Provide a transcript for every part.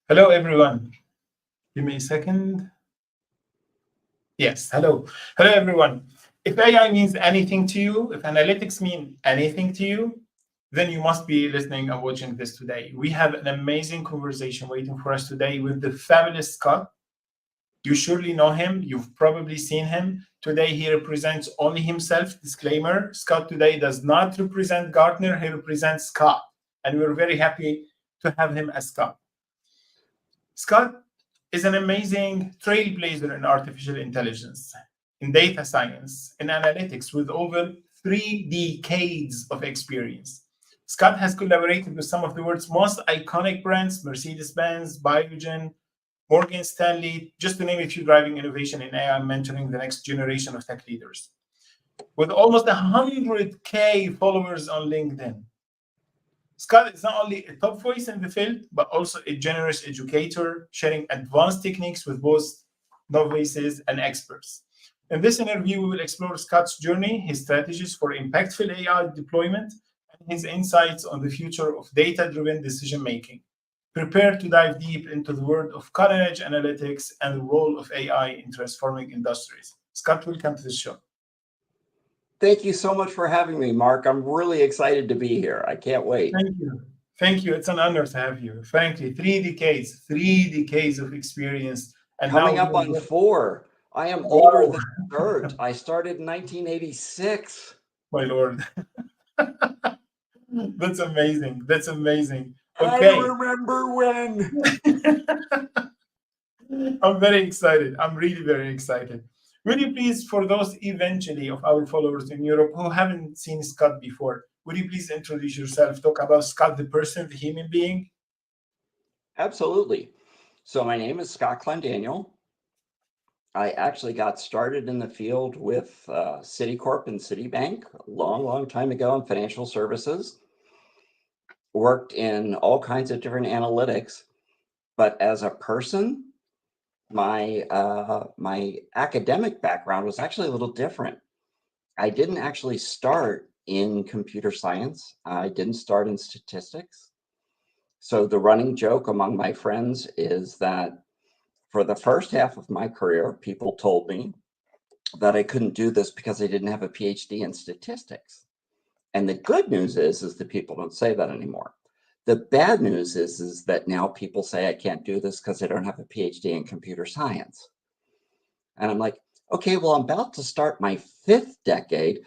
Hello, everyone. Give me a second. Yes, hello. Hello, everyone. If AI means anything to you, if analytics mean anything to you, then you must be listening and watching this today. We have an amazing conversation waiting for us today with the fabulous Scott. You surely know him. You've probably seen him. Today, he represents only himself. Disclaimer, Scott today does not represent Gartner. He represents Scott. And we're very happy to have him as Scott. Scott is an amazing trailblazer in artificial intelligence, in data science, in analytics, with over 3 decades of experience. Scott has collaborated with some of the world's most iconic brands, Mercedes-Benz, Biogen, Morgan Stanley, just to name a few, driving innovation in AI, mentoring the next generation of tech leaders. With almost 100K followers on LinkedIn, Scott is not only a top voice in the field, but also a generous educator, sharing advanced techniques with both novices and experts. In this interview, we will explore Scott's journey, his strategies for impactful AI deployment, and his insights on the future of data-driven decision-making. Prepare to dive deep into the world of cutting-edge analytics and the role of AI in transforming industries. Scott, welcome to the show. Thank you so much for having me, Mark. I'm really excited to be here. I can't wait. Thank you. Thank you. It's an honor to have you. Frankly, 3 decades of experience. And coming up on 4. I am older than dirt. I started in 1986. My Lord. That's amazing. That's amazing. Okay. I remember when. I'm very excited. I'm really very excited. Would you please, for those eventually of our followers in Europe who haven't seen Scott before, would you please introduce yourself, talk about Scott, the person, the human being? Absolutely. So my name is Scott Clendaniel. I actually got started in the field with Citicorp and Citibank a long, long time ago in financial services. Worked in all kinds of different analytics, but as a person, my academic background was actually a little different. I didn't actually start in computer science. I didn't start in statistics. So the running joke among my friends is that for the first half of my career, people told me that I couldn't do this because I didn't have a PhD in statistics. And the good news is that people don't say that anymore. The bad news is that now people say I can't do this because I don't have a PhD in computer science. And I'm like, okay, well, I'm about to start my 5th decade.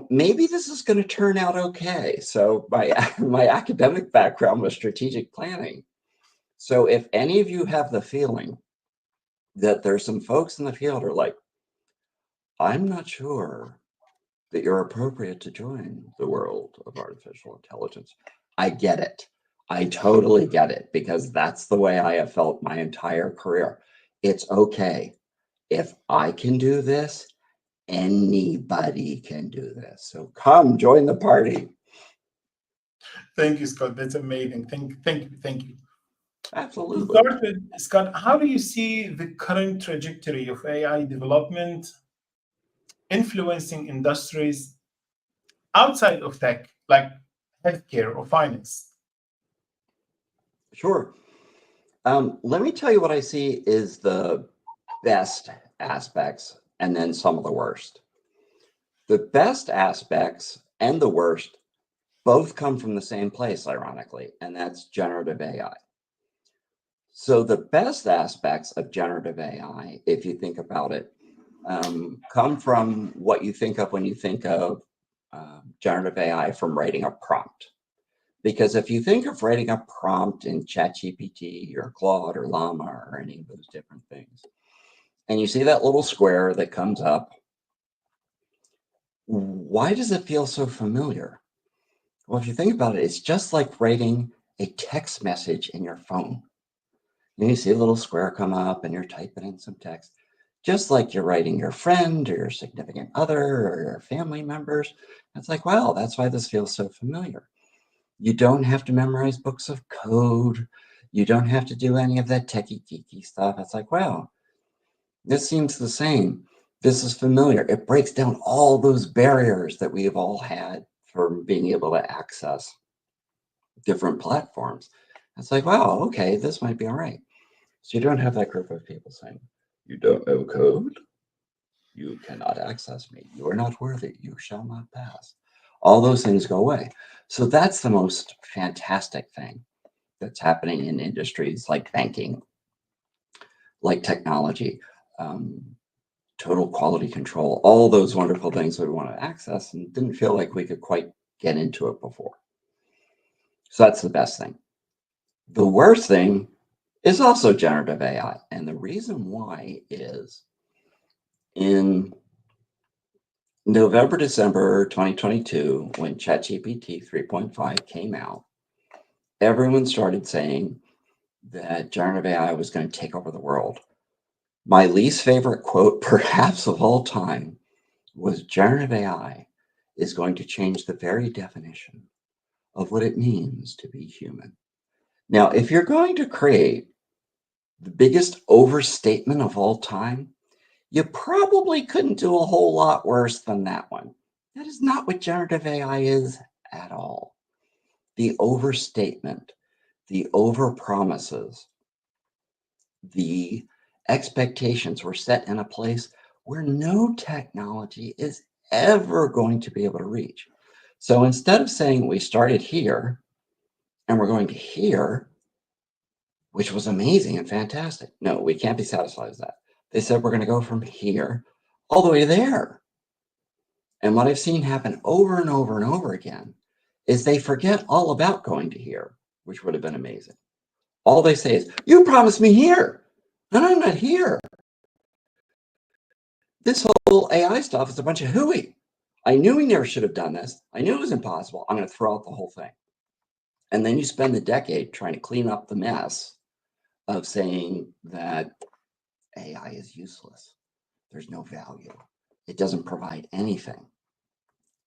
Maybe this is going to turn out okay. So my academic background was strategic planning. So if any of you have the feeling that there's some folks in the field who are like, I'm not sure that you're appropriate to join the world of artificial intelligence, I get it. I totally get it, because that's the way I have felt my entire career. It's okay. If I can do this, anybody can do this. So come join the party. Thank you, Scott. That's amazing. Thank you. Absolutely. To start with, Scott, how do you see the current trajectory of AI development influencing industries outside of tech, like healthcare or finance? Sure. Let me tell you what I see is the best aspects and then some of the worst. The best aspects and the worst both come from the same place, ironically, and that's generative AI. So the best aspects of generative AI, if you think about it, come from what you think of when you think of generative AI, from writing a prompt. Because if you think of writing a prompt in ChatGPT or Claude or Llama or any of those different things, and you see that little square that comes up, why does it feel so familiar? Well, if you think about it, it's just like writing a text message in your phone. And you see a little square come up and you're typing in some text, just like you're writing your friend or your significant other or your family members. It's like, wow, that's why this feels so familiar. You don't have to memorize books of code. You don't have to do any of that techie geeky stuff. It's like, wow, this seems the same. This is familiar. It breaks down all those barriers that we have all had for being able to access different platforms. It's like, wow, okay, this might be all right. So you don't have that group of people saying, you don't know code? You cannot access me. You are not worthy. You shall not pass. All those things go away. So that's the most fantastic thing that's happening in industries like banking, like technology, um, total quality control, all those wonderful things that we want to access and didn't feel like we could quite get into it before. So that's the best thing. The worst thing is also generative AI. And the reason why is in November, December 2022, when ChatGPT 3.5 came out, everyone started saying that generative AI was going to take over the world. My least favorite quote, perhaps of all time, was generative AI is going to change the very definition of what it means to be human. Now, if you're going to create the biggest overstatement of all time, you probably couldn't do a whole lot worse than that one. That is not what generative AI is at all. The overstatement, the overpromises, the expectations were set in a place where no technology is ever going to be able to reach. So instead of saying we started here and we're going to here, which was amazing and fantastic. No, we can't be satisfied with that. They said we're going to go from here all the way to there. And what I've seen happen over and over and over again is they forget all about going to here, which would have been amazing. All they say is, you promised me here, and I'm not here. This whole AI stuff is a bunch of hooey. I knew we never should have done this. I knew it was impossible. I'm going to throw out the whole thing. And then you spend the decade trying to clean up the mess of saying that AI is useless. There's no value. It doesn't provide anything.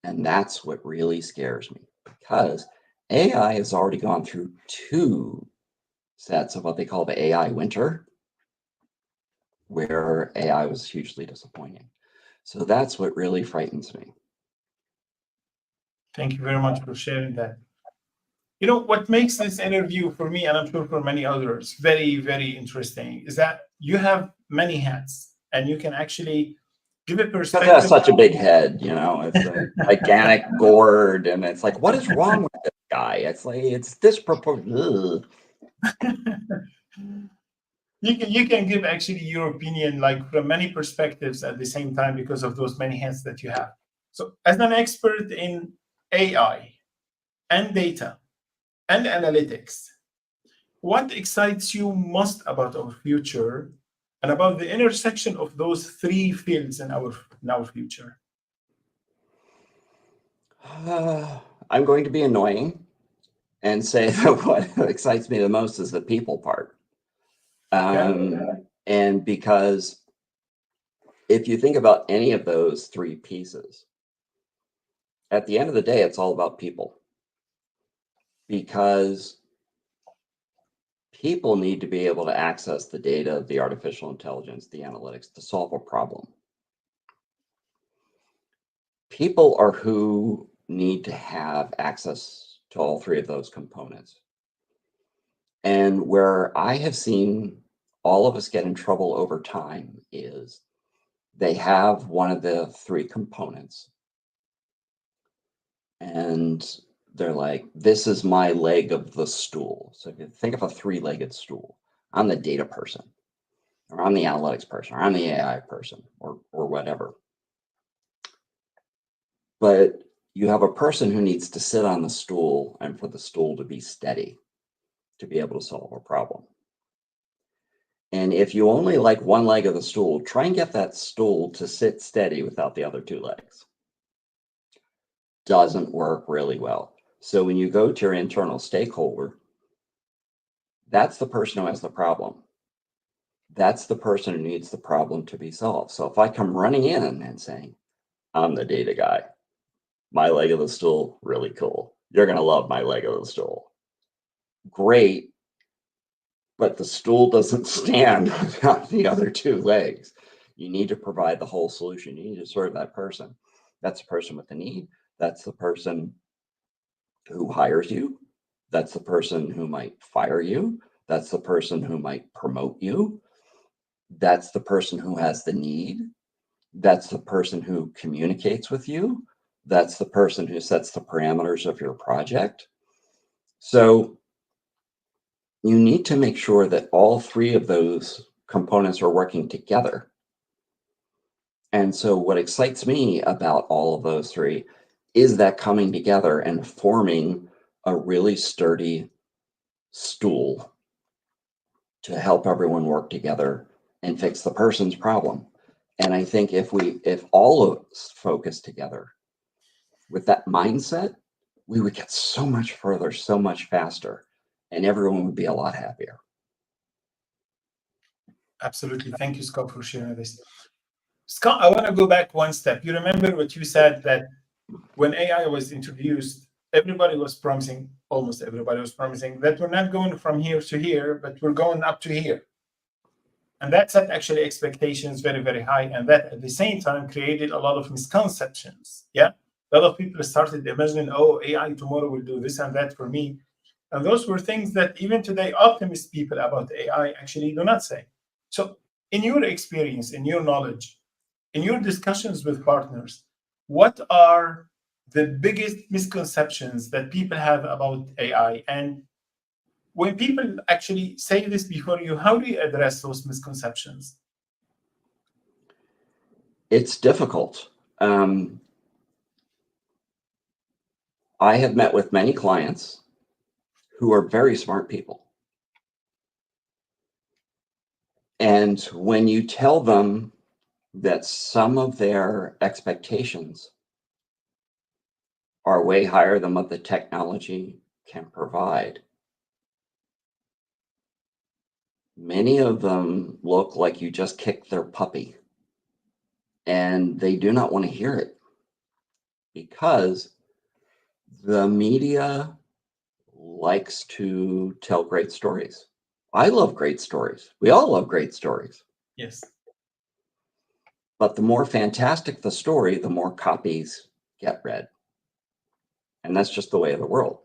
And that's what really scares me, because AI has already gone through 2 sets of what they call the AI winter, where AI was hugely disappointing. So that's what really frightens me. Thank you very much for sharing that. You know, what makes this interview for me, and I'm sure for many others, very, very interesting is that you have many hats and you can actually give a Because it has perspective. such a big head, it's a gigantic gourd, and it's like, what is wrong with this guy? It's like, it's disproportionate. You can give actually your opinion like from many perspectives at the same time because of those many hats that you have. So as an expert in AI and data and analytics, what excites you most about our future and about the intersection of those 3 fields in our future? I'm going to be annoying and say that what excites me the most is the people part. And because if you think about any of those 3 pieces, at the end of the day, it's all about people. Because people need to be able to access the data, the artificial intelligence, the analytics to solve a problem. People are who need to have access to all 3 of those components. And where I have seen all of us get in trouble over time is they have one of the 3 components and they're like, this is my leg of the stool. So if you think of a 3-legged stool, I'm the data person, or I'm the analytics person, or I'm the AI person, or whatever. But you have a person who needs to sit on the stool and for the stool to be steady to be able to solve a problem. And if you only like one leg of the stool, try and get that stool to sit steady without the other 2 legs. Doesn't work really well. So when you go to your internal stakeholder, that's the person who has the problem. That's the person who needs the problem to be solved. So if I come running in and saying, I'm the data guy, my leg of the stool, really cool. You're going to love my leg of the stool. Great. But the stool doesn't stand without the other 2 legs. You need to provide the whole solution. You need to serve that person. That's the person with the need. That's the person who hires you. That's the person who might fire you. That's the person who might promote you. That's the person who has the need. That's the person who communicates with you. That's the person who sets the parameters of your project. So you need to make sure that all three of those components are working together. And so what excites me about all of those three is that coming together and forming a really sturdy stool to help everyone work together and fix the person's problem. And I think if all of us focus together with that mindset, we would get so much further, so much faster, and everyone would be a lot happier. Absolutely. Thank you, Scott, for sharing this. Scott, I want to go back one step. You remember what you said, that when AI was introduced, everybody was promising, almost everybody was promising, that we're not going from here to here, but we're going up to here. And that set actually expectations very, very high. And that at the same time created a lot of misconceptions. Yeah. A lot of people started imagining, oh, AI tomorrow will do this and that for me. And those were things that even today, optimist people about AI actually do not say. So, in your experience, in your knowledge, in your discussions with partners, what are the biggest misconceptions that people have about AI? And when people actually say this before you, how do you address those misconceptions? It's difficult. I have met with many clients who are very smart people. And when you tell them that some of their expectations are way higher than what the technology can provide, many of them look like you just kicked their puppy. And they do not want to hear it because the media likes to tell great stories. I love great stories. We all love great stories. Yes. But the more fantastic the story, the more copies get read. And that's just the way of the world.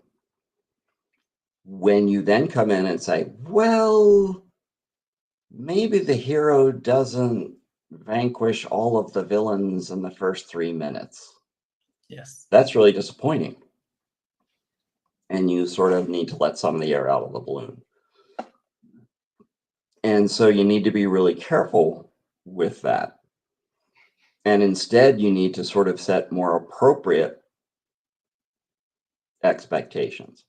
When you then come in and say, well, maybe the hero doesn't vanquish all of the villains in the first 3 minutes. Yes. That's really disappointing. And you sort of need to let some of the air out of the balloon. And so you need to be really careful with that. And instead, you need to sort of set more appropriate expectations.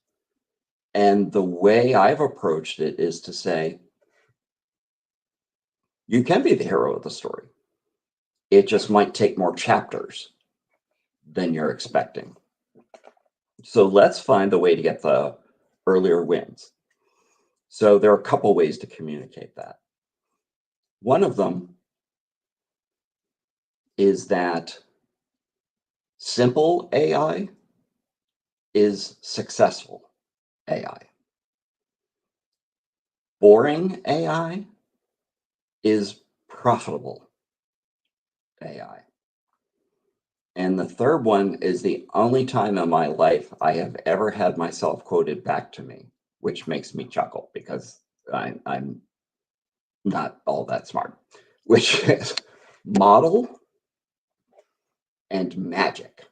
And the way I've approached it is to say, you can be the hero of the story. It just might take more chapters than you're expecting. So let's find the way to get the earlier wins. So there are a couple ways to communicate that. One of them is that simple AI is successful AI. Boring AI is profitable AI. And the third one is the only time in my life I have ever had myself quoted back to me, which makes me chuckle because I'm not all that smart, which is model and magic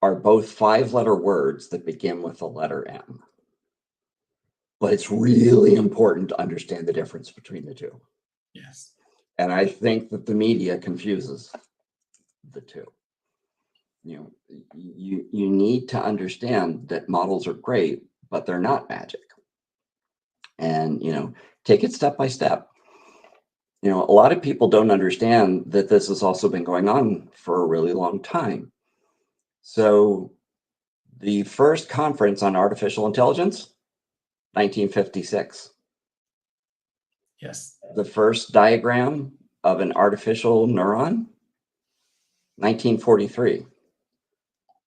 are both 5-letter words that begin with the letter M. But it's really important to understand the difference between the two. Yes. And I think that the media confuses the two. You need to understand that models are great, but they're not magic. And take it step by step. A lot of people don't understand that this has also been going on for a really long time. So the first conference on artificial intelligence, 1956. Yes. The first diagram of an artificial neuron, 1943.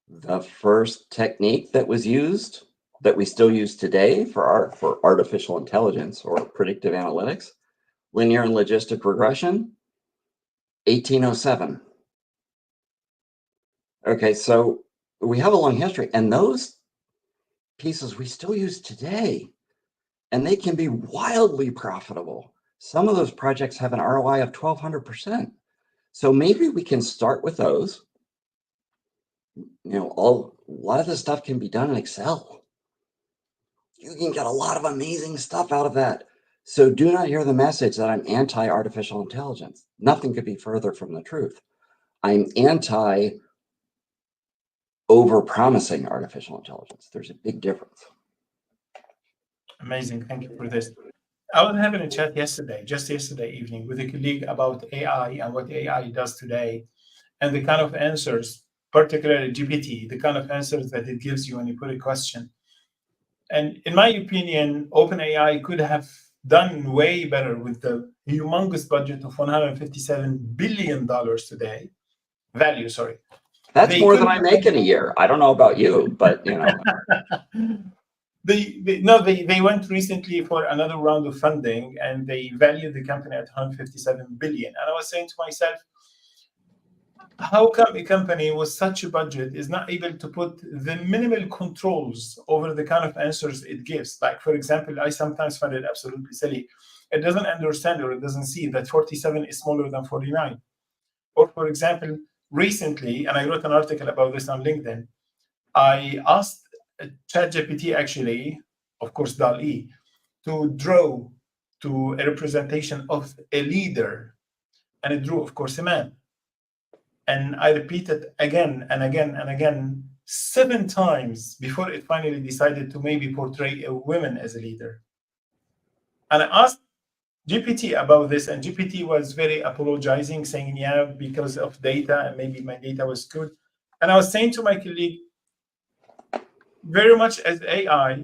The first technique that was used, that we still use today for artificial intelligence or predictive analytics, linear and logistic regression, 1807. Okay, so we have a long history, and those pieces we still use today, and they can be wildly profitable. Some of those projects have an ROI of 1,200%. So maybe we can start with those. A lot of this stuff can be done in Excel. You can get a lot of amazing stuff out of that. So do not hear the message that I'm anti-artificial intelligence. Nothing could be further from the truth. I'm anti over-promising artificial intelligence. There's a big difference. Amazing. Thank you for this. I was having a chat just yesterday evening, with a colleague about AI and what AI does today, and the kind of answers, particularly GPT, the kind of answers that it gives you when you put a question. And in my opinion, OpenAI could have done way better with the humongous budget of $157 billion today. Value, sorry. That's They more than could I make in a year. I don't know about you, but They went recently for another round of funding, and they valued the company at 157 billion. And I was saying to myself, how come a company with such a budget is not able to put the minimal controls over the kind of answers it gives? Like, for example, I sometimes find it absolutely silly. It doesn't understand, or it doesn't see that 47 is smaller than 49. Or, for example, recently, and I wrote an article about this on LinkedIn, I asked ChatGPT, actually, of course, DAL-E, to draw to a representation of a leader, and it drew, of course, a man. And I repeated again and again and again 7 times before it finally decided to maybe portray a woman as a leader. And I asked GPT about this, and GPT was very apologizing, saying, yeah, because of data, and maybe my data was good. And I was saying to my colleague, very much as AI,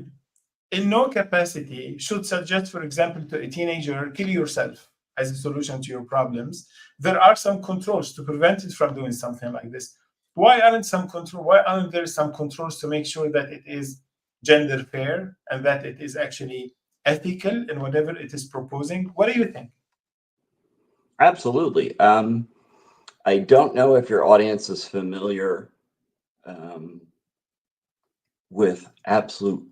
in no capacity should suggest, for example, to a teenager, kill yourself as a solution to your problems. There are some controls to prevent it from doing something like this. Why aren't there some controls to make sure that it is gender fair and that it is actually ethical in whatever it is proposing? What do you think? Absolutely. I don't know if your audience is familiar with absolute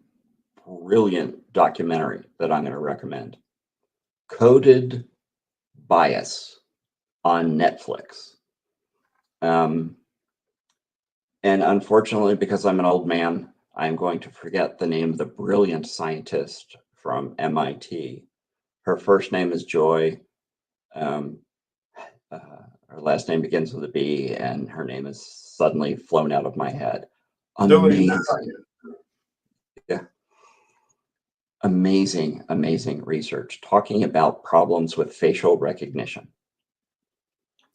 brilliant documentary that I'm going to recommend. Coded Bias on Netflix. And unfortunately, because I'm an old man, I'm going to forget the name of the brilliant scientist from MIT. Her first name is Joy. Her last name begins with a B, and her name is suddenly flown out of my head. Amazing. Yeah. Amazing, amazing research talking about problems with facial recognition.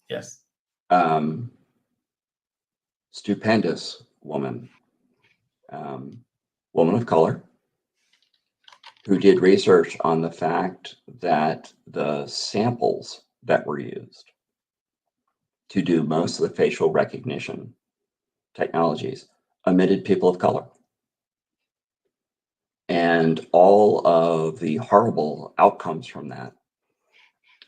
Yes. Stupendous woman, woman of color, who did research on the fact that the samples that were used to do most of the facial recognition technologies omitted people of color. And all of the horrible outcomes from that,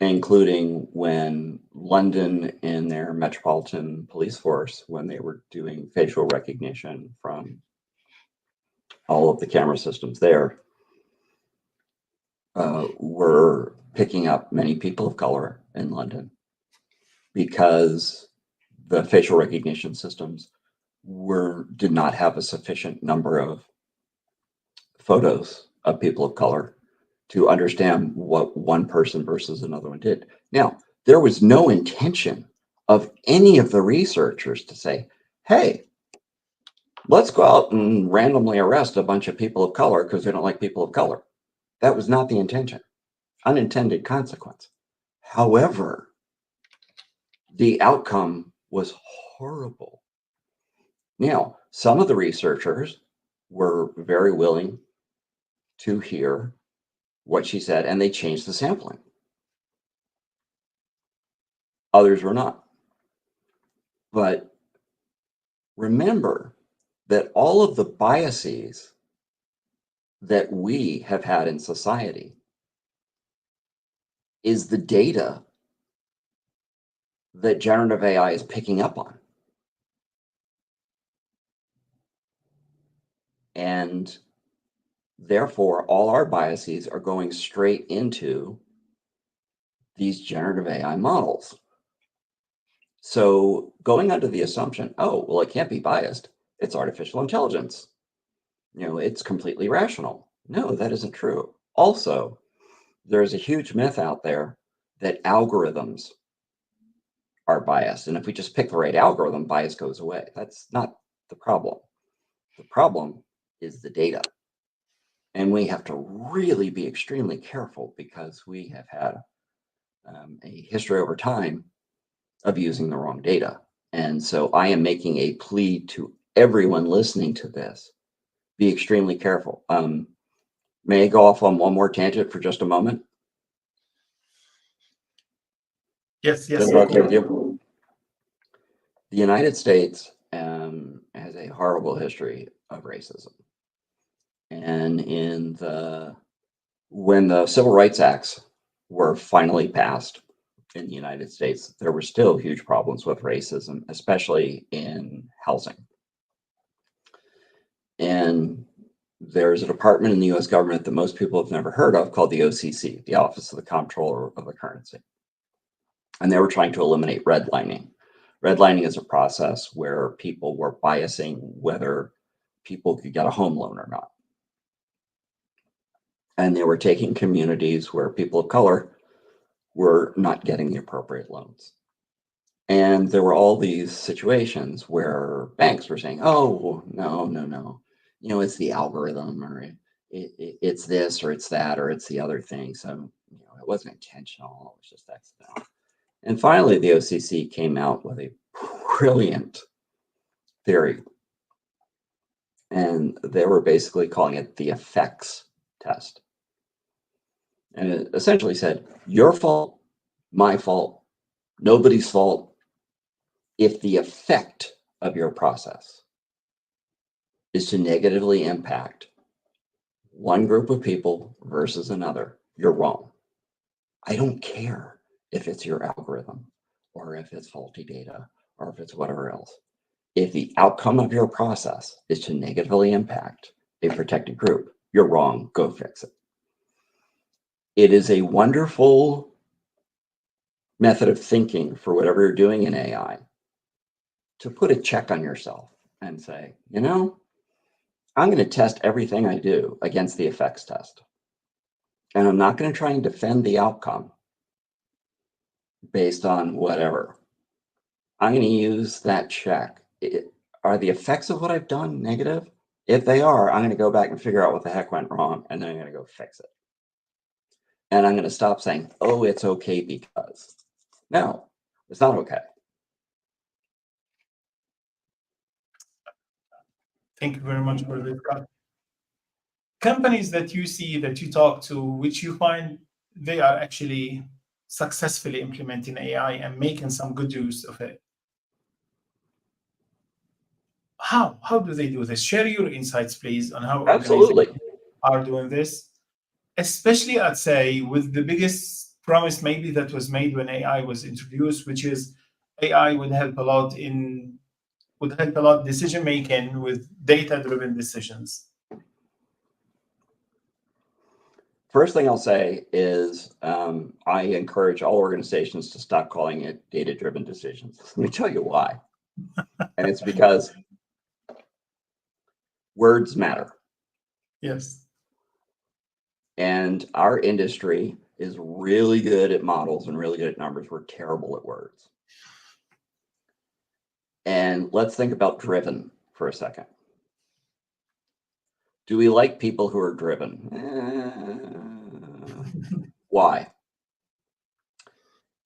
including when London in their Metropolitan Police Force, when they were doing facial recognition from all of the camera systems there, were picking up many people of color in London because the facial recognition systems did not have a sufficient number of photos of people of color to understand what one person versus another one did. Now, there was no intention of any of the researchers to say, hey, let's go out and randomly arrest a bunch of people of color because we don't like people of color. That was not the intention. Unintended consequence. However, the outcome was horrible. Now, some of the researchers were very willing to hear what she said, and they changed the sampling. Others were not. But remember that all of the biases that we have had in society is the data that generative AI is picking up on. And Therefore, all our biases are going straight into these generative AI models. So going under the assumption, oh, well, it can't be biased. It's artificial intelligence. It's completely rational. No, that isn't true. Also, there's a huge myth out there that algorithms are biased. And if we just pick the right algorithm, bias goes away. That's not the problem. The problem is the data. And we have to really be extremely careful because we have had a history over time of using the wrong data. And so I am making a plea to everyone listening to this, be extremely careful. May I go off on one more tangent for just a moment? Yes, yes. Is that okay with you? The United States has a horrible history of racism. And when the Civil Rights Acts were finally passed in the United States, there were still huge problems with racism, especially in housing. And there's a department in the US government that most people have never heard of called the OCC, the Office of the Comptroller of the Currency. And they were trying to eliminate redlining. Redlining is a process where people were biasing whether people could get a home loan or not. And they were taking communities where people of color were not getting the appropriate loans. And there were all these situations where banks were saying, oh, no, it's the algorithm, or it's this, or it's that, or it's the other thing. So, it wasn't intentional, it was just accidental. And finally, the OCC came out with a brilliant theory. And they were basically calling it the effects test. And it essentially said, your fault, my fault, nobody's fault, if the effect of your process is to negatively impact one group of people versus another, you're wrong. I don't care if it's your algorithm or if it's faulty data or if it's whatever else. If the outcome of your process is to negatively impact a protected group, you're wrong, go fix it. It is a wonderful method of thinking for whatever you're doing in AI to put a check on yourself and say, I'm going to test everything I do against the effects test. And I'm not going to try and defend the outcome based on whatever. I'm going to use that check. Are the effects of what I've done negative? If they are, I'm going to go back and figure out what the heck went wrong, and then I'm going to go fix it. And I'm going to stop saying, oh, it's okay because. No, it's not okay. Thank you very much for this. Companies that you see, that you talk to, which you find they are actually successfully implementing AI and making some good use of it. How do they do this? Share your insights, please, on how Absolutely. organizations are doing this, especially, I'd say, with the biggest promise maybe that was made when AI was introduced, which is AI would help a lot decision making with data-driven decisions. First thing I'll say is I encourage all organizations to stop calling it data-driven decisions. Let me tell you why. And it's because words matter. Yes. And our industry is really good at models and really good at numbers. We're terrible at words. And let's think about driven for a second. Do we like people who are driven? Why?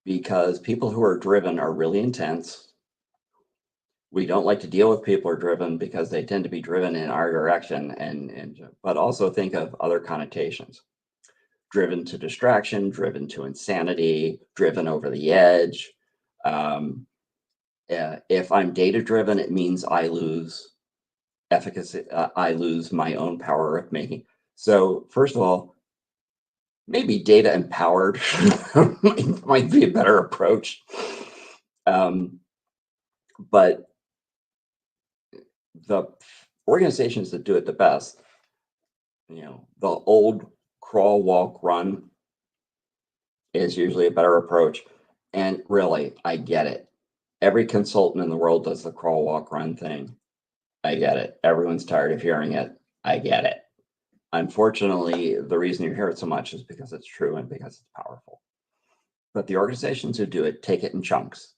Because people who are driven are really intense. We don't like to deal with people who are driven because they tend to be driven in our direction, but also think of other connotations. Driven to distraction, driven to insanity, driven over the edge. If I'm data driven, it means I lose efficacy. I lose my own power of making. So first of all, maybe data empowered might be a better approach. But the organizations that do it the best, the old crawl, walk, run is usually a better approach. And really, I get it. Every consultant in the world does the crawl, walk, run thing. I get it. Everyone's tired of hearing it. I get it. Unfortunately, the reason you hear it so much is because it's true and because it's powerful. But the organizations who do it take it in chunks.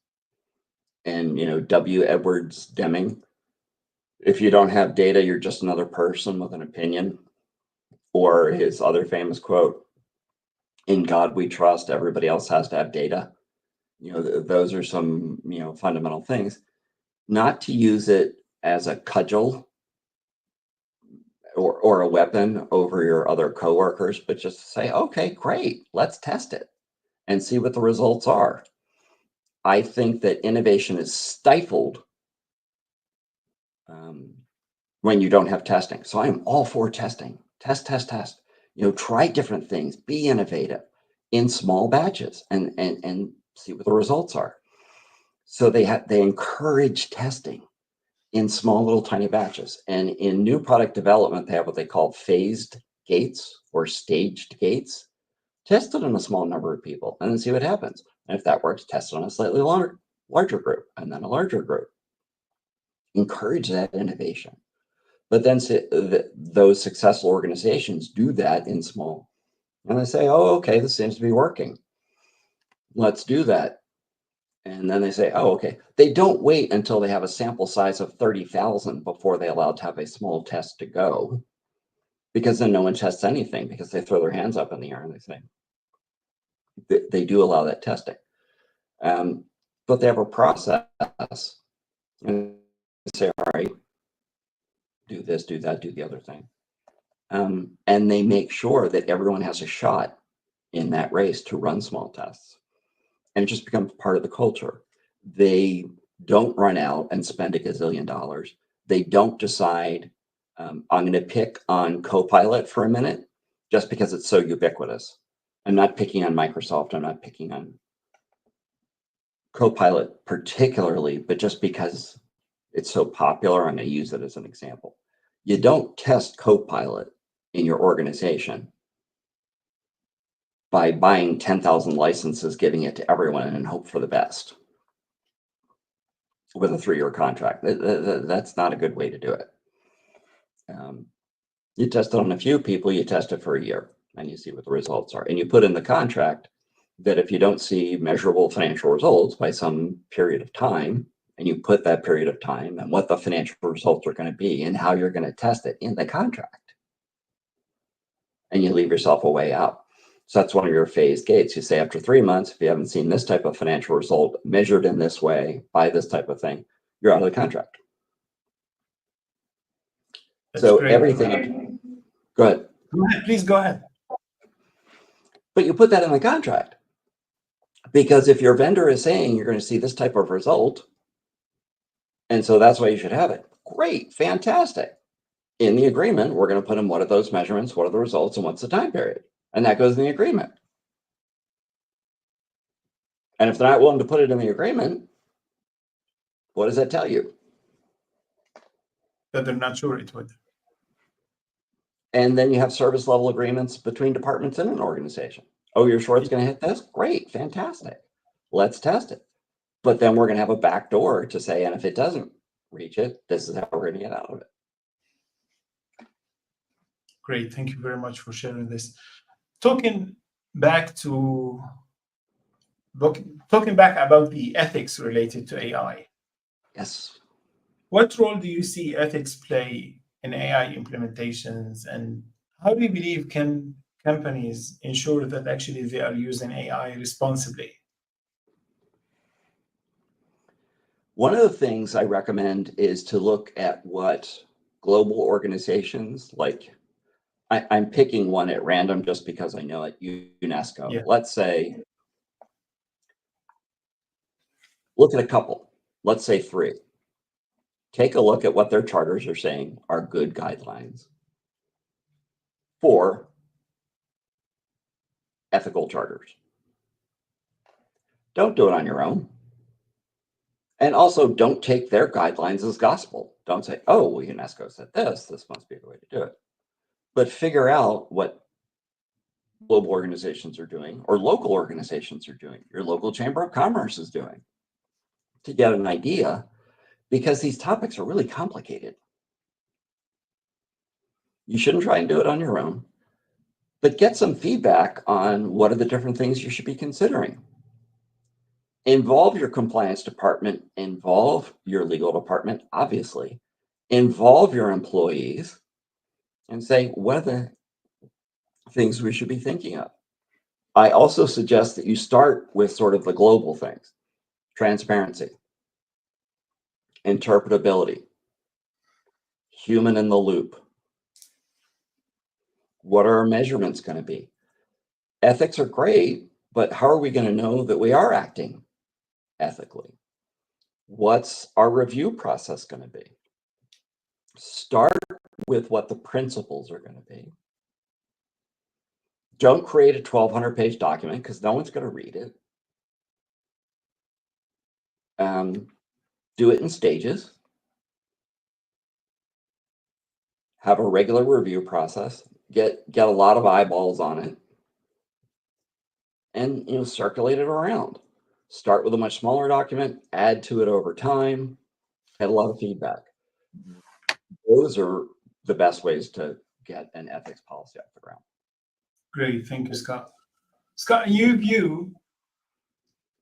And, W. Edwards Deming, if you don't have data, you're just another person with an opinion. Or his other famous quote, in God we trust, everybody else has to have data. Those are some, fundamental things. Not to use it as a cudgel or a weapon over your other coworkers, but just to say, okay, great, let's test it and see what the results are. I think that innovation is stifled when you don't have testing. So I'm all for testing. Test. Try different things. Be innovative in small batches and see what the results are. So they encourage testing in small little tiny batches. And in new product development, they have what they call phased gates or staged gates. Test it on a small number of people and then see what happens. And if that works, test it on a slightly larger group and then a larger group. Encourage that innovation. But then those successful organizations do that in small. And they say, oh, okay, this seems to be working. Let's do that. And then they say, oh, okay. They don't wait until they have a sample size of 30,000 before they allow to have a small test to go. Because then no one tests anything because they throw their hands up in the air and they say, they do allow that testing. But they have a process. And they say, all right, do this, do that, do the other thing. And they make sure that everyone has a shot in that race to run small tests. And it just becomes part of the culture. They don't run out and spend $1 gazillion. They don't decide, I'm going to pick on Copilot for a minute just because it's so ubiquitous. I'm not picking on Microsoft. I'm not picking on Copilot particularly, but just because it's so popular, I'm going to use it as an example. You don't test Copilot in your organization by buying 10,000 licenses, giving it to everyone and hope for the best with a 3-year contract. That's not a good way to do it. You test it on a few people, you test it for a year and you see what the results are. And you put in the contract that if you don't see measurable financial results by some period of time, and you put that period of time and what the financial results are going to be and how you're going to test it in the contract, and you leave yourself a way out. So that's one of your phased gates. You say after 3 months, if you haven't seen this type of financial result measured in this way by this type of thing, you're out of the contract. That's so great. everything, go ahead. Go ahead, please go ahead. But you put that in the contract because if your vendor is saying you're going to see this type of result, and so that's why you should have it. Great, fantastic. In the agreement, we're going to put in what are those measurements, what are the results, and what's the time period. And that goes in the agreement. And if they're not willing to put it in the agreement, what does that tell you? That they're not sure it would. And then you have service level agreements between departments in an organization. Oh, you're sure it's going to hit this? Great, fantastic. Let's test it. But then we're going to have a back door to say, and if it doesn't reach it, this is how we're going to get out of it. Great. Thank you very much for sharing this. Talking back about the ethics related to AI. Yes. What role do you see ethics play in AI implementations, and how do you believe can companies ensure that actually they are using AI responsibly? One of the things I recommend is to look at what global organizations like, I'm picking one at random just because I know it, UNESCO. Yeah. Let's say, look at a couple, let's say 3. Take a look at what their charters are saying are good guidelines for ethical charters. Don't do it on your own. And also don't take their guidelines as gospel. Don't say, oh, well, UNESCO said this must be the way to do it. but figure out what global organizations are doing or local organizations are doing, your local chamber of commerce is doing, to get an idea, because these topics are really complicated. You shouldn't try and do it on your own, but get some feedback on what are the different things you should be considering. Involve your compliance department, involve your legal department, obviously, involve your employees, and say, what are the things we should be thinking of? I also suggest that you start with sort of the global things: transparency, interpretability, human in the loop. What are our measurements going to be? Ethics are great, but how are we going to know that we are acting ethically? What's our review process going to be? Start with what the principles are going to be. Don't create a 1,200-page document because no one's going to read it. Do it in stages. Have a regular review process. Get a lot of eyeballs on it, and circulate it around. Start with a much smaller document, add to it over time, get a lot of feedback. Those are the best ways to get an ethics policy off the ground. Great, thank you, Scott. Scott, in your view,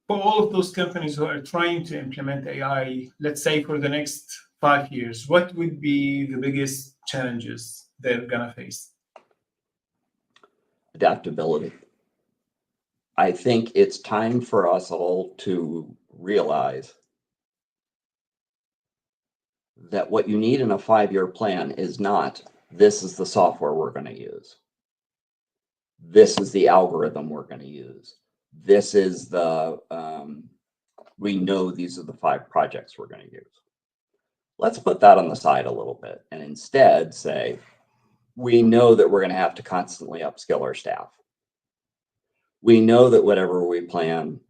for all of those companies who are trying to implement AI, let's say for the next 5 years, what would be the biggest challenges they're gonna face? Adaptability. I think it's time for us all to realize that what you need in a 5-year plan is not, this is the software we're going to use. This is the algorithm we're going to use. This is the, we know these are the 5 projects we're going to use. Let's put that on the side a little bit and instead say, we know that we're going to have to constantly upskill our staff. We know that whatever we plan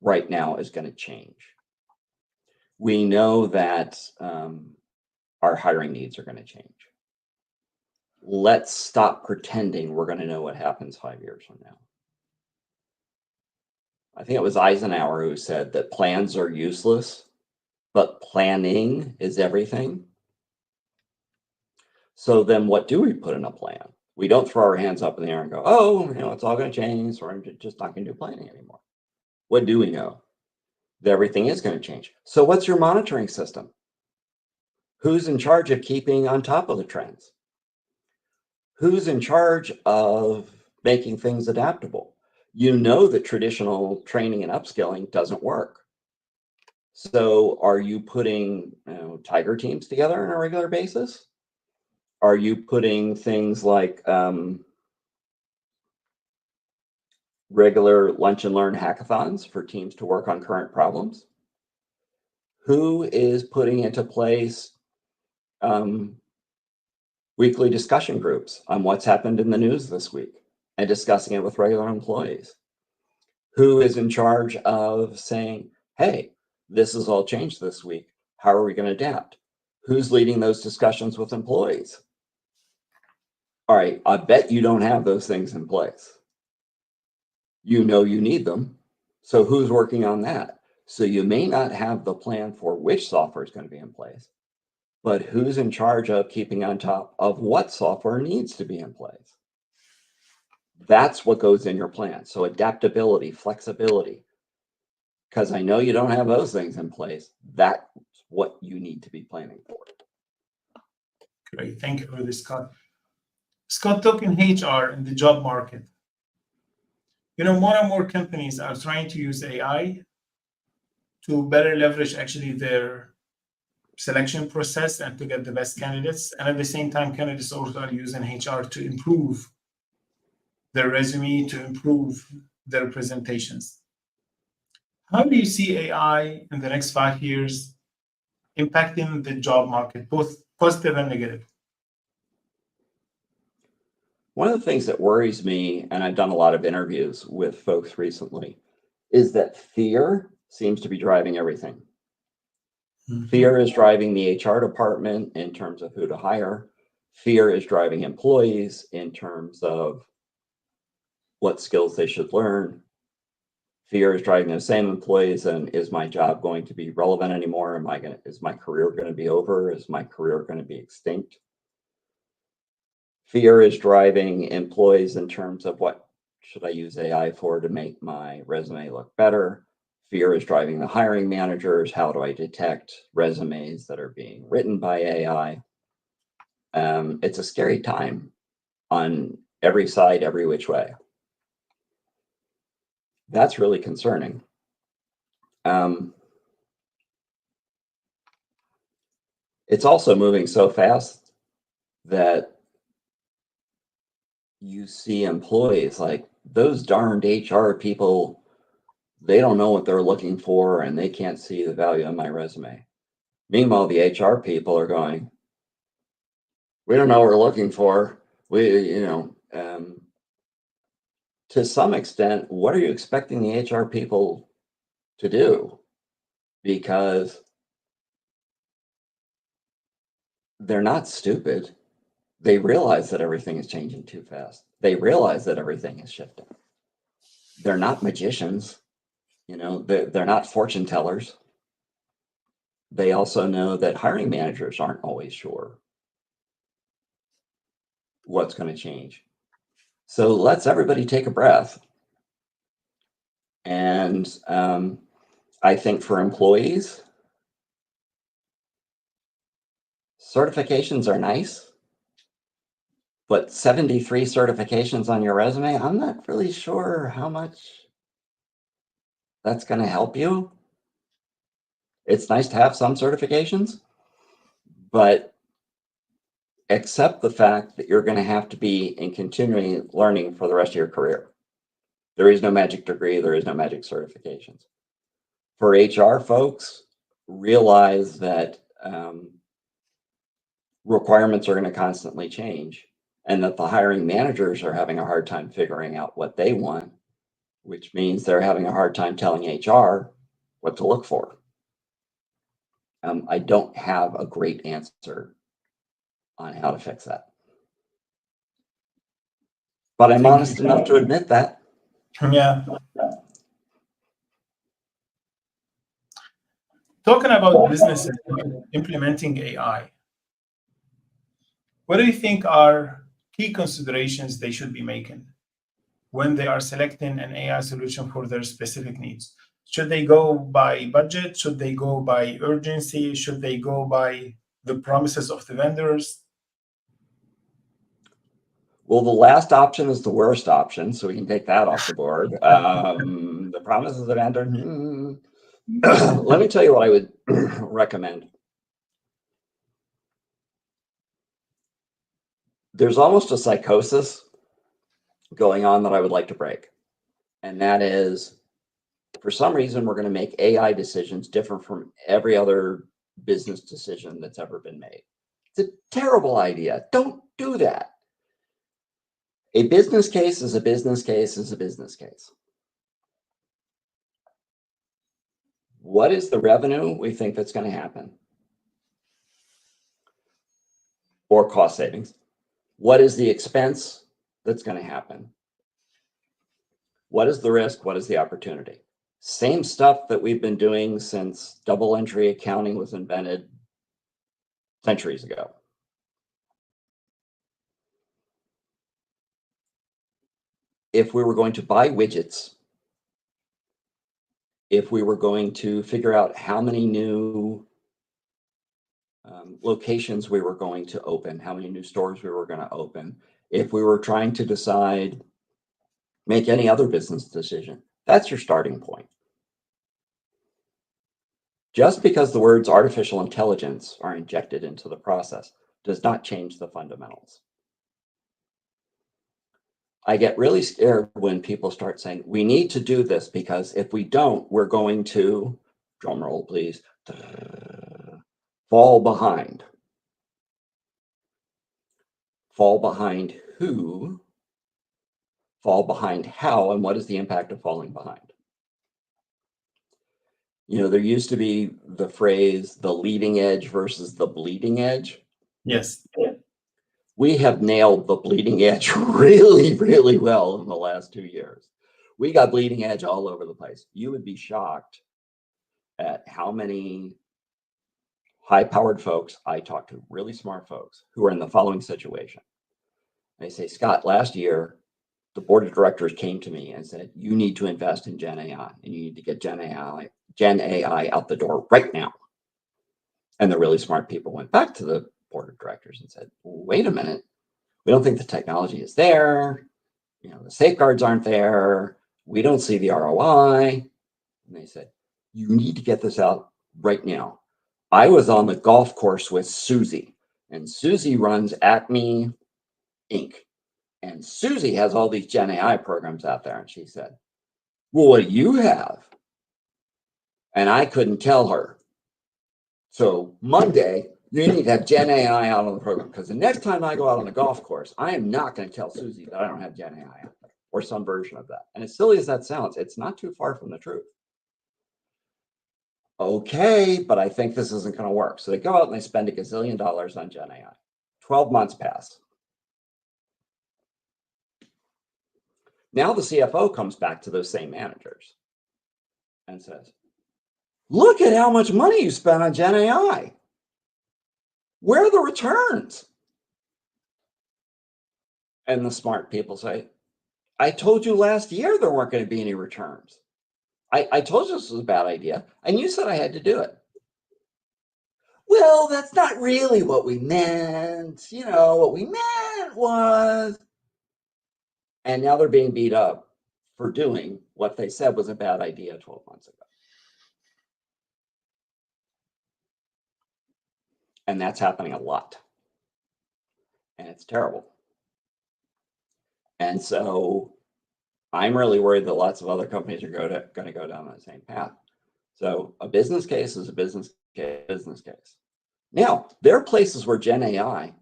right now is going to change. We know that our hiring needs are going to change. Let's stop pretending we're going to know what happens 5 years from now. I think it was Eisenhower who said that plans are useless, but planning is everything. So then what do we put in a plan? We don't throw our hands up in the air and go, oh, it's all going to change, so we're just not going to do planning anymore. What do we know? That everything is going to change. So what's your monitoring system? Who's in charge of keeping on top of the trends? Who's in charge of making things adaptable? You know that traditional training and upskilling doesn't work. So are you putting tiger teams together on a regular basis? Are you putting things like regular lunch and learn hackathons for teams to work on current problems? Who is putting into place weekly discussion groups on what's happened in the news this week and discussing it with regular employees? Who is in charge of saying, hey, this has all changed this week. How are we going to adapt? Who's leading those discussions with employees? All right, I bet you don't have those things in place. You know you need them. So who's working on that? So you may not have the plan for which software is going to be in place, but who's in charge of keeping on top of what software needs to be in place? That's what goes in your plan. So adaptability, flexibility, because I know you don't have those things in place. That's what you need to be planning for. Great, thank you for this, Scott. Scott, talking HR in the job market. More and more companies are trying to use AI to better leverage actually their selection process and to get the best candidates. And at the same time, candidates also are using HR to improve their resume, to improve their presentations. How do you see AI in the next 5 years impacting the job market, both positive and negative? One of the things that worries me, and I've done a lot of interviews with folks recently, is that fear seems to be driving everything. Mm-hmm. Fear is driving the HR department in terms of who to hire. Fear is driving employees in terms of what skills they should learn. Fear is driving those same employees, and is my job going to be relevant anymore? Is my career going to be over? Is my career going to be extinct? Fear is driving employees in terms of what should I use AI for to make my resume look better? Fear is driving the hiring managers. How do I detect resumes that are being written by AI? It's a scary time on every side, every which way. That's really concerning. It's also moving so fast that you see employees like those darned HR people, they don't know what they're looking for and they can't see the value in my resume. Meanwhile, the HR people are going, we don't know what we're looking for. To some extent, what are you expecting the HR people to do? Because they're not stupid. They realize that everything is changing too fast. They realize that everything is shifting. They're not magicians. They're not fortune tellers. They also know that hiring managers aren't always sure what's going to change. So let's everybody take a breath. And I think for employees, certifications are nice, but 73 certifications on your resume, I'm not really sure how much that's going to help you. It's nice to have some certifications, but accept the fact that you're going to have to be in continuing learning for the rest of your career. There is no magic degree. There is no magic certifications. For HR folks, realize that requirements are going to constantly change and that the hiring managers are having a hard time figuring out what they want, which means they're having a hard time telling HR what to look for. I don't have a great answer on how to fix that. But I'm honest enough to admit that. Yeah. Talking about businesses implementing AI, what do you think are key considerations they should be making when they are selecting an AI solution for their specific needs? Should they go by budget? Should they go by urgency? Should they go by the promises of the vendors? Well, the last option is the worst option, so we can take that off the board. The promises of the vendor. Let me tell you what I would recommend. There's almost a psychosis going on that I would like to break. And that is, for some reason, we're going to make AI decisions different from every other business decision that's ever been made. It's a terrible idea. Don't do that. A business case is a business case is a business case. What is the revenue we think that's going to happen? Or cost savings? What is the expense that's going to happen? What is the risk? What is the opportunity? Same stuff that we've been doing since double entry accounting was invented centuries ago. If we were going to buy widgets, if we were going to figure out how many new locations we were going to open, how many new stores we were going to open, if we were trying to decide, make any other business decision, that's your starting point. Just because the words artificial intelligence are injected into the process does not change the fundamentals. I get really scared when people start saying, we need to do this because if we don't, we're going to, drum roll please, fall behind. Fall behind who? Fall behind how? And what is the impact of falling behind? There used to be the phrase, the leading edge versus the bleeding edge. Yes. We have nailed the bleeding edge really, really well in the last 2 years. We got bleeding edge all over the place. You would be shocked at how many high-powered folks I talk to, really smart folks, who are in the following situation. They say, Scott, last year, the board of directors came to me and said, you need to invest in Gen AI, and you need to get Gen AI out the door right now. And the really smart people went back to the board of directors and said, wait a minute, we don't think the technology is there. You know, the safeguards aren't there. We don't see the ROI. And they said, you need to get this out right now. I was on the golf course with Susie, and Susie runs Acme Inc. And Susie has all these Gen AI programs out there. And she said, well, what do you have? And I couldn't tell her. So Monday, you need to have Gen AI out on the program, because the next time I go out on the golf course, I am not going to tell Susie that I don't have Gen AI out there, or some version of that. And as silly as that sounds, it's not too far from the truth. Okay, but I think this isn't going to work. So they go out and they spend $1 gazillion on Gen AI. 12 months pass. Now the CFO comes back to those same managers and says, look at how much money you spent on Gen AI. Where are the returns? And the smart people say, I told you last year there weren't going to be any returns. I told you this was a bad idea, and you said I had to do it. Well, that's not really what we meant. You know, what we meant was... And now they're being beat up for doing what they said was a bad idea 12 months ago. And that's happening a lot. And it's terrible. And so I'm really worried that lots of other companies are going to go down that same path. So a business case is a business case. Now, there are places where Gen AI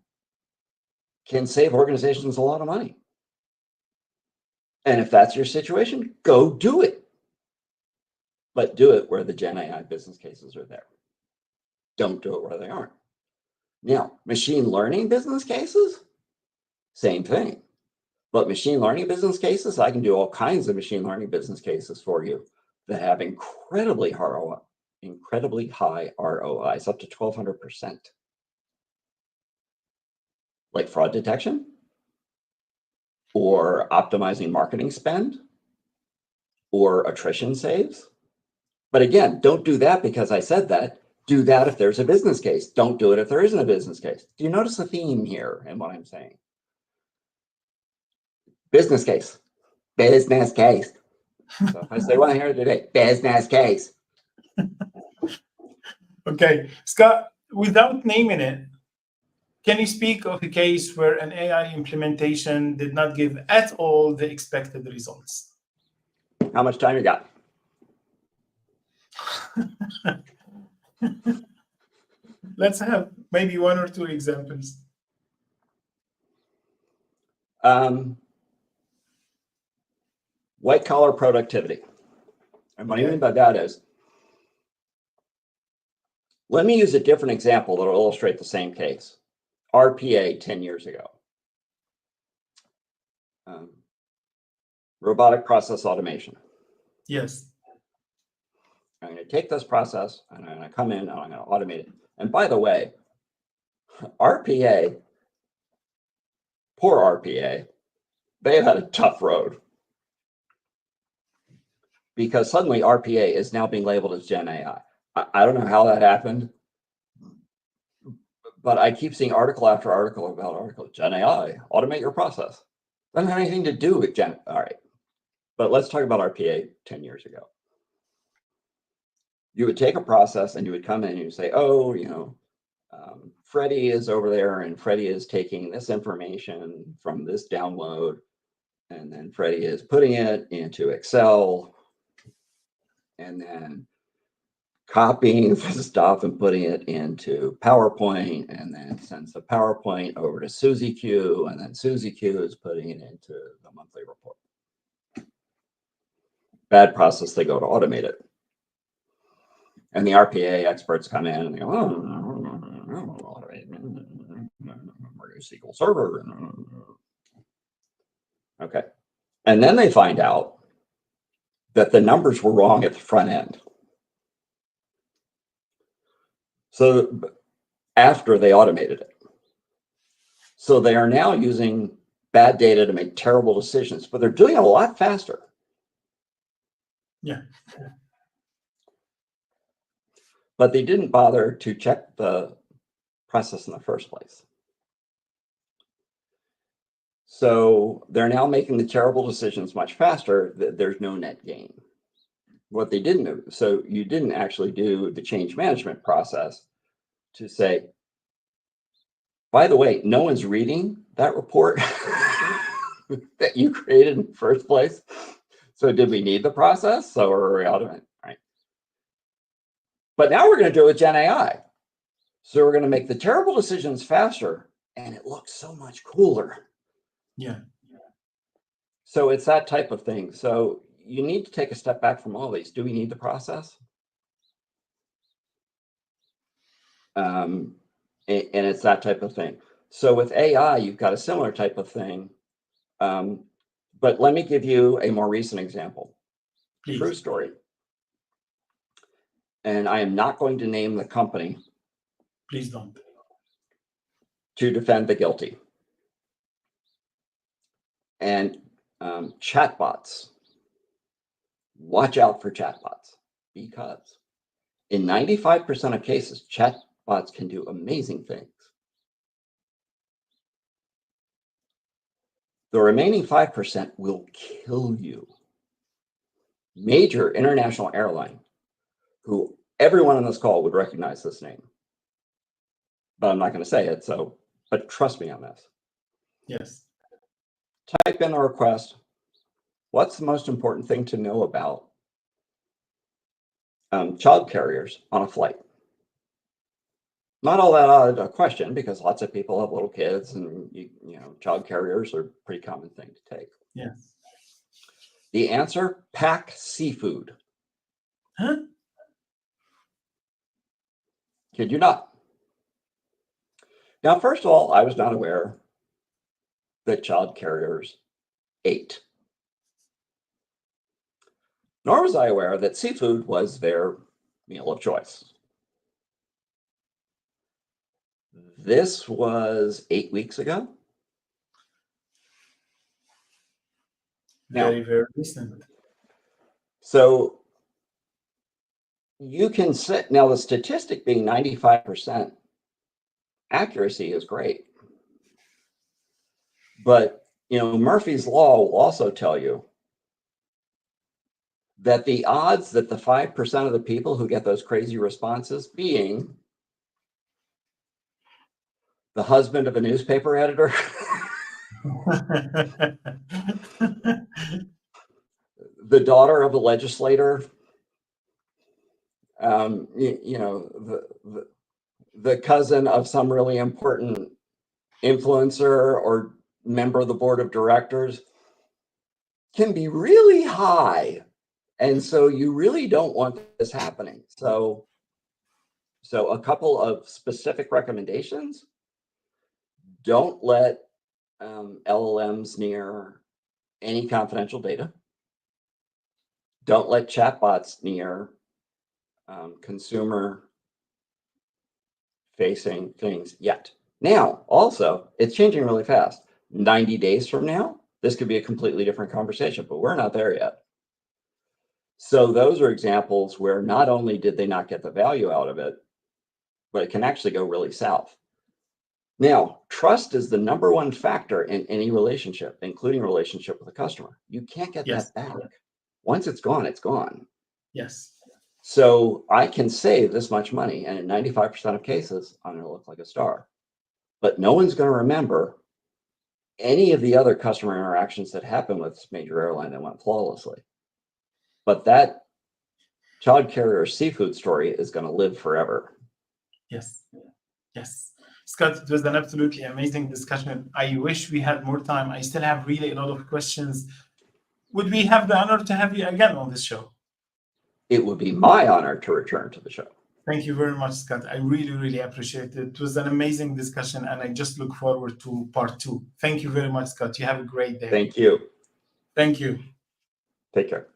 can save organizations a lot of money. And if that's your situation, go do it. But do it where the Gen AI business cases are there. Don't do it where they aren't. Now, machine learning business cases, same thing. But machine learning business cases, I can do all kinds of machine learning business cases for you that have incredibly high ROIs, up to 1,200%. Like fraud detection, or optimizing marketing spend, or attrition saves. But again, don't do that because I said that. Do that if there's a business case. Don't do it if there isn't a business case. Do you notice the theme here in what I'm saying? Business case. Business case. So if I say one here today, business case. Okay, Scott, without naming it, can you speak of a case where an AI implementation did not give at all the expected results? How much time you got? Let's have maybe 1 or 2 examples. White collar productivity. And what I mean by that is, let me use a different example that will illustrate the same case. RPA 10 years ago. Robotic process automation. Yes. I'm going to take this process and I'm going to come in and I'm going to automate it. And by the way, RPA, poor RPA, they've had a tough road. Because suddenly RPA is now being labeled as Gen AI. I don't know how that happened, but I keep seeing article after article about Gen AI, automate your process. Doesn't have anything to do with Gen. All right, but let's talk about RPA 10 years ago. You would take a process and you would come in and you say, oh, you know, Freddie is over there and Freddie is taking this information from this download, and then Freddie is putting it into Excel, and then copying the stuff and putting it into PowerPoint, and then sends the PowerPoint over to Susie Q, and then Susie Q is putting it into the monthly report. Bad process, they go to automate it. And the RPA experts come in and they go, oh, we're SQL Server. Okay. And then they find out that the numbers were wrong at the front end. So after they automated it. So they are now using bad data to make terrible decisions, but they're doing it a lot faster. Yeah. But they didn't bother to check the process in the first place. So they're now making the terrible decisions much faster. There's no net gain. What they didn't do, so you didn't actually do the change management process to say, by the way, no one's reading that report that you created in the first place. So did we need the process? So are we automating, right? But now we're going to do it with Gen AI. So we're going to make the terrible decisions faster, and it looks so much cooler. Yeah. So it's that type of thing. So you need to take a step back from all these. Do we need the process? And it's that type of thing. So with AI, you've got a similar type of thing. But let me give you a more recent example. Please. True story. And I am not going to name the company. Please don't. To defend the guilty. And chatbots. Watch out for chatbots, because in 95% of cases, chatbots can do amazing things. The remaining 5% will kill you. Major international airline, who everyone on this call would recognize this name, but I'm not going to say it. So, but trust me on this. Yes. Type in a request. What's the most important thing to know about child carriers on a flight? Not all that odd a question, because lots of people have little kids, and you know, child carriers are a pretty common thing to take. Yes. The answer: pack seafood. Huh? Kid you not. Now, first of all, I was not aware that child carriers ate. Nor was I aware that seafood was their meal of choice. This was 8 weeks ago. Very, very recent. So you can sit, now the statistic being 95% accuracy is great. But, you know, Murphy's Law will also tell you that the odds that the 5% of the people who get those crazy responses, being the husband of a newspaper editor, the daughter of a legislator, you know, the cousin of some really important influencer or member of the board of directors, can be really high. And so you really don't want this happening. So a couple of specific recommendations: don't let LLMs near any confidential data. Don't let chatbots near consumer facing things yet. Now, also, it's changing really fast. 90 days from now, this could be a completely different conversation, but we're not there yet. So those are examples where not only did they not get the value out of it, but it can actually go really south. Now, trust is the number one factor in any relationship, including relationship with a customer. You can't get that back. Once it's gone, it's gone. Yes. So I can save this much money, and in 95% of cases, I'm going to look like a star. But no one's going to remember any of the other customer interactions that happened with this major airline that went flawlessly. But that child carrier seafood story is going to live forever. Yes. Yes. Scott, it was an absolutely amazing discussion. I wish we had more time. I still have really a lot of questions. Would we have the honor to have you again on this show? It would be my honor to return to the show. Thank you very much, Scott. I really, really appreciate it. It was an amazing discussion, and I just look forward to part 2. Thank you very much, Scott. You have a great day. Thank you. Thank you. Take care.